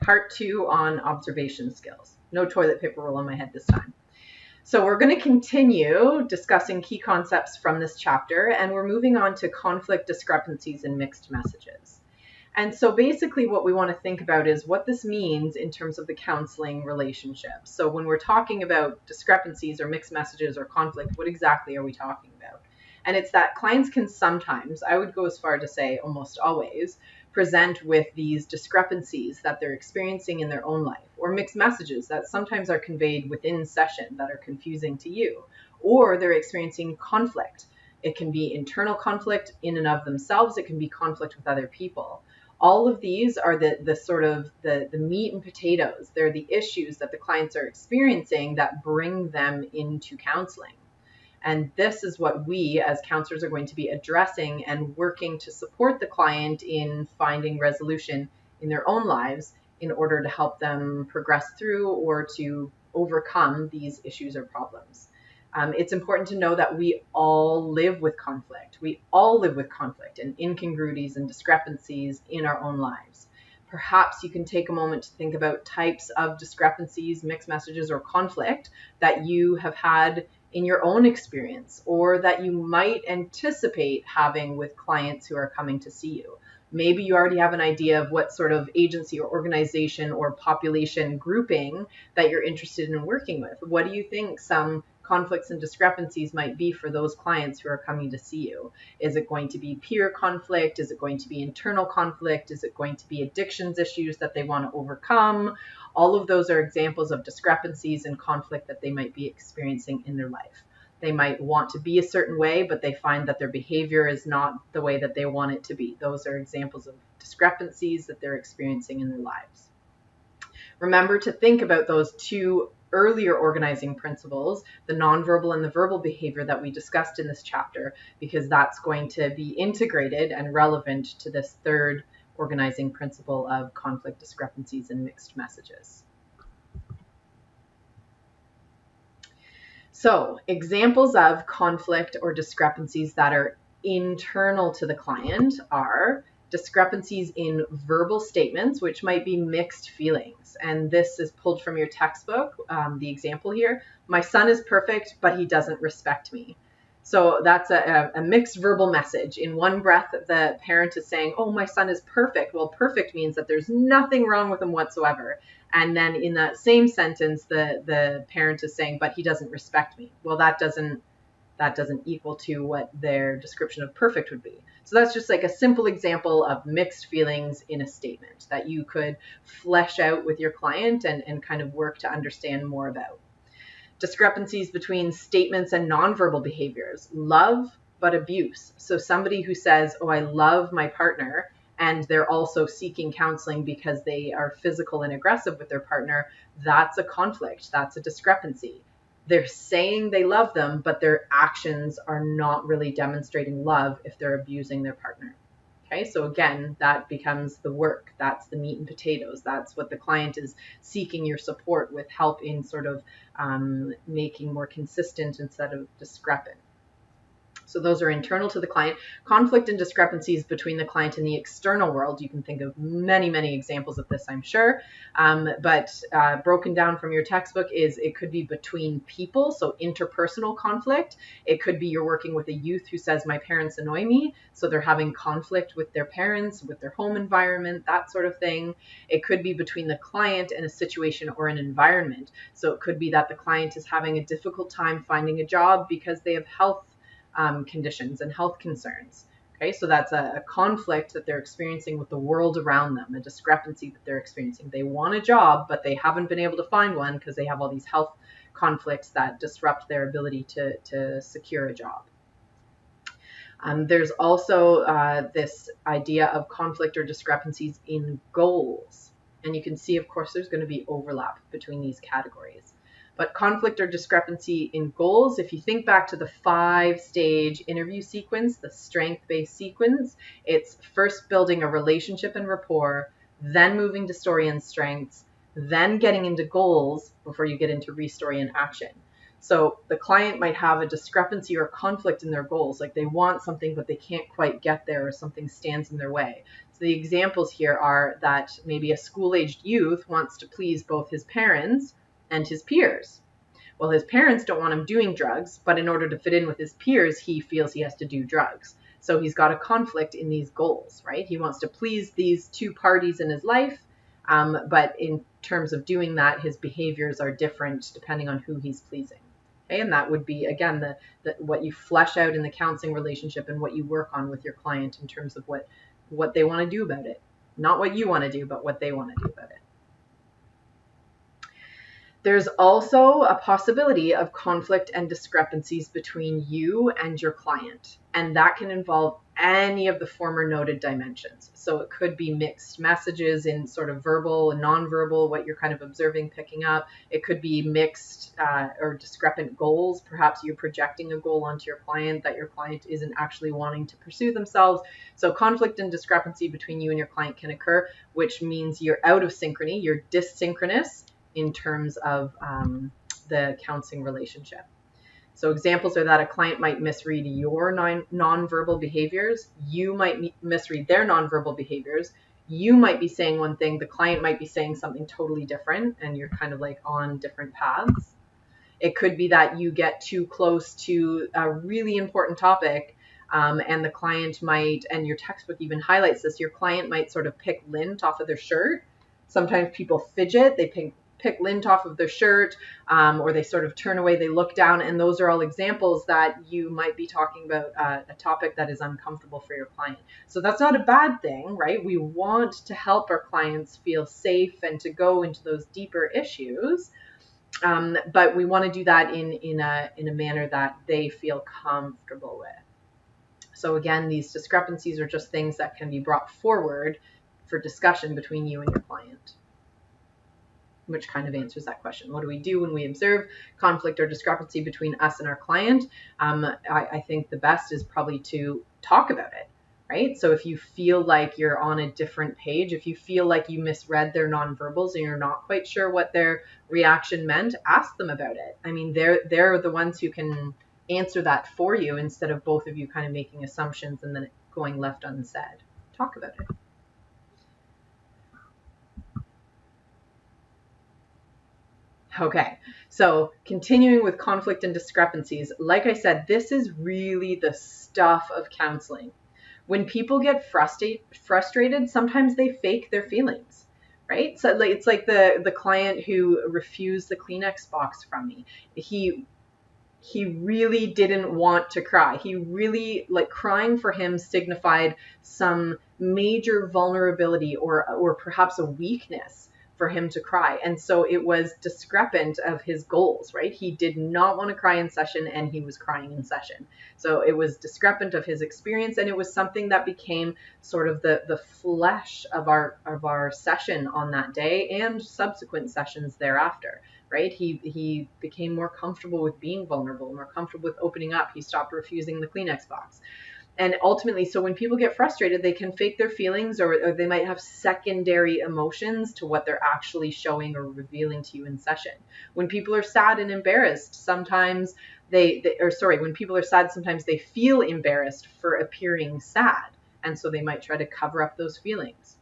Part 2 on observation skills. No toilet paper roll on my head this time. So we're going to continue discussing key concepts from this chapter, and we're moving on to conflict, discrepancies, and mixed messages. And so basically what we want to think about is what this means in terms of the counseling relationship. So when we're talking about discrepancies or mixed messages or conflict, what exactly are we talking about? And it's that clients can sometimes, I would go as far to say almost always, present with these discrepancies that they're experiencing in their own life, or mixed messages that sometimes are conveyed within session that are confusing to you, or they're experiencing conflict. It can be internal conflict in and of themselves. It can be conflict with other people. All of these are the sort of the meat and potatoes. They're the issues that the clients are experiencing that bring them into counseling. And this is what we as counselors are going to be addressing and working to support the client in finding resolution in their own lives in order to help them progress through or to overcome these issues or problems. It's important to know that we all live with conflict. We all live with conflict and incongruities and discrepancies in our own lives. Perhaps you can take a moment to think about types of discrepancies, mixed messages, or conflict that you have had in your own experience, or that you might anticipate having with clients who are coming to see you. Maybe you already have an idea of what sort of agency or organization or population grouping that you're interested in working with. What do you think some conflicts and discrepancies might be for those clients who are coming to see you? Is it going to be peer conflict? Is it going to be internal conflict? Is it going to be addictions issues that they want to overcome? All of those are examples of discrepancies and conflict that they might be experiencing in their life. They might want to be a certain way, but they find that their behavior is not the way that they want it to be. Those are examples of discrepancies that they're experiencing in their lives. Remember to think about those two earlier organizing principles, the nonverbal and the verbal behavior that we discussed in this chapter, because that's going to be integrated and relevant to this third organizing principle of conflict, discrepancies, and mixed messages. So, examples of conflict or discrepancies that are internal to the client are discrepancies in verbal statements, which might be mixed feelings. And this is pulled from your textbook, the example here. My son is perfect, but he doesn't respect me. So that's a mixed verbal message. In one breath, the parent is saying, oh, my son is perfect. Well, perfect means that there's nothing wrong with him whatsoever. And then in that same sentence, the parent is saying, but he doesn't respect me. Well, that doesn't equal to what their description of perfect would be. So that's just like a simple example of mixed feelings in a statement that you could flesh out with your client and kind of work to understand more about. Discrepancies between statements and nonverbal behaviors, love but abuse. So somebody who says, oh, I love my partner, and they're also seeking counseling because they are physical and aggressive with their partner, that's a conflict, that's a discrepancy. They're saying they love them, but their actions are not really demonstrating love if they're abusing their partner. Okay, so again, that becomes the work. That's the meat and potatoes. That's what the client is seeking your support with, help in sort of making more consistent instead of discrepant. So those are internal to the client. Conflict and discrepancies between the client and the external world. You can think of many, many examples of this, I'm sure. But broken down from your textbook is it could be between people, so interpersonal conflict. It could be you're working with a youth who says, my parents annoy me. So they're having conflict with their parents, with their home environment, that sort of thing. It could be between the client and a situation or an environment. So it could be that the client is having a difficult time finding a job because they have health conditions and health concerns. Okay, so that's a conflict that they're experiencing with the world around them, a discrepancy that they're experiencing. They want a job, but they haven't been able to find one because they have all these health conflicts that disrupt their ability to secure a job. There's also this idea of conflict or discrepancies in goals. And you can see, of course, there's going to be overlap between these categories. But conflict or discrepancy in goals, if you think back to the 5-stage interview sequence, the strength-based sequence, it's first building a relationship and rapport, then moving to story and strengths, then getting into goals before you get into restory and action. So the client might have a discrepancy or conflict in their goals, like they want something, but they can't quite get there, or something stands in their way. So the examples here are that maybe a school-aged youth wants to please both his parents and his peers. Well, his parents don't want him doing drugs, but in order to fit in with his peers, he feels he has to do drugs. So he's got a conflict in these goals, right? He wants to please these two parties in his life, but in terms of doing that, his behaviors are different depending on who he's pleasing. Okay? And that would be, again, what you flesh out in the counseling relationship and what you work on with your client in terms of what they want to do about it. Not what you want to do, but what they want to do about it. There's also a possibility of conflict and discrepancies between you and your client, and that can involve any of the former noted dimensions. So it could be mixed messages in sort of verbal and nonverbal, what you're kind of observing, picking up. It could be mixed or discrepant goals. Perhaps you're projecting a goal onto your client that your client isn't actually wanting to pursue themselves. So conflict and discrepancy between you and your client can occur, which means you're out of synchrony, you're dissynchronous in terms of the counseling relationship. So examples are that a client might misread your nonverbal behaviors. You might misread their nonverbal behaviors. You might be saying one thing, the client might be saying something totally different, and you're kind of like on different paths. It could be that you get too close to a really important topic, and the client might, and your textbook even highlights this, your client might sort of pick lint off of their shirt. Sometimes people fidget, they pick lint off of their shirt, or they sort of turn away, they look down, and those are all examples that you might be talking about a topic that is uncomfortable for your client. So that's not a bad thing, right? We want to help our clients feel safe and to go into those deeper issues, but we want to do that in a manner that they feel comfortable with. So again, these discrepancies are just things that can be brought forward for discussion between you and your client, which kind of answers that question. What do we do when we observe conflict or discrepancy between us and our client? I think the best is probably to talk about it, right? So if you feel like you're on a different page, if you feel like you misread their nonverbals and you're not quite sure what their reaction meant, ask them about it. I mean, they're the ones who can answer that for you instead of both of you kind of making assumptions and then it going left unsaid. Talk about it. Okay, so continuing with conflict and discrepancies, like I said, this is really the stuff of counseling. When people get frustrated, sometimes they fake their feelings, right? So it's like the client who refused the Kleenex box from me. He really didn't want to cry. He really, like, crying for him signified some major vulnerability or perhaps a weakness for him to cry. And so it was discrepant of his goals, right? He did not want to cry in session and he was crying in session. So it was discrepant of his experience, and it was something that became sort of the flesh of our session on that day and subsequent sessions thereafter, right? He became more comfortable with being vulnerable, more comfortable with opening up. He stopped refusing the Kleenex box. And ultimately, so when people get frustrated, they can fake their feelings, or they might have secondary emotions to what they're actually showing or revealing to you in session. When people are sad and embarrassed, sometimes when people are sad, sometimes they feel embarrassed for appearing sad. And so they might try to cover up those feelings.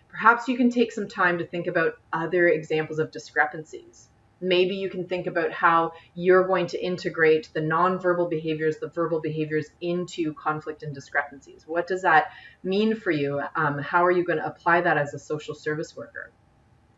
Perhaps you can take some time to think about other examples of discrepancies. Maybe you can think about how you're going to integrate the nonverbal behaviors, the verbal behaviors into conflict and discrepancies. What does that mean for you? How are you going to apply that as a social service worker?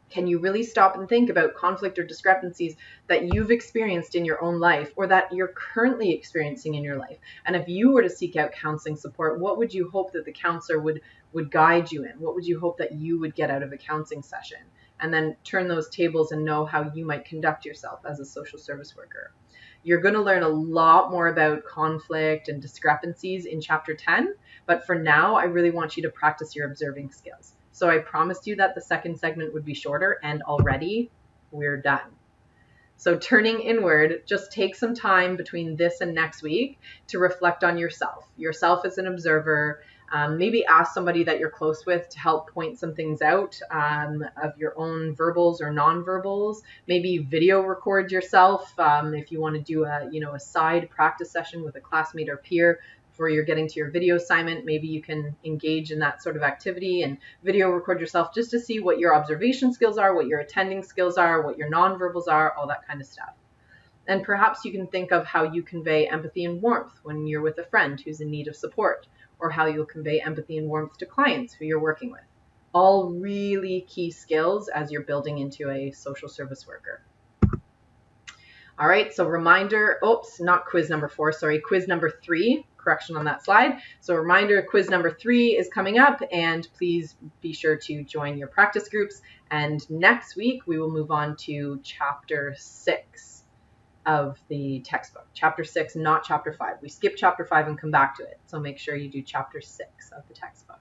Can you really stop and think about conflict or discrepancies that you've experienced in your own life or that you're currently experiencing in your life? And if you were to seek out counseling support, what would you hope that the counselor would guide you in? What would you hope that you would get out of a counseling session? And then turn those tables and know how you might conduct yourself as a social service worker. You're going to learn a lot more about conflict and discrepancies in chapter 10, but for now, I really want you to practice your observing skills. So I promised you that the second segment would be shorter, and already we're done. So turning inward, just take some time between this and next week to reflect on yourself as an observer. Maybe ask somebody that you're close with to help point some things out of your own verbals or nonverbals. Maybe video record yourself if you want to do a side practice session with a classmate or peer. before you're getting to your video assignment, maybe you can engage in that sort of activity and video record yourself just to see what your observation skills are, what your attending skills are, what your nonverbals are, all that kind of stuff. And perhaps you can think of how you convey empathy and warmth when you're with a friend who's in need of support, or how you'll convey empathy and warmth to clients who you're working with. All really key skills as you're building into a social service worker. All right, so reminder, oops, not quiz number 4, sorry, quiz number 3, correction on that slide. So reminder, quiz number 3 is coming up, and please be sure to join your practice groups. And next week, we will move on to chapter 6 of the textbook. Chapter 6, not chapter 5. We skip chapter 5 and come back to it. So make sure you do chapter 6 of the textbook.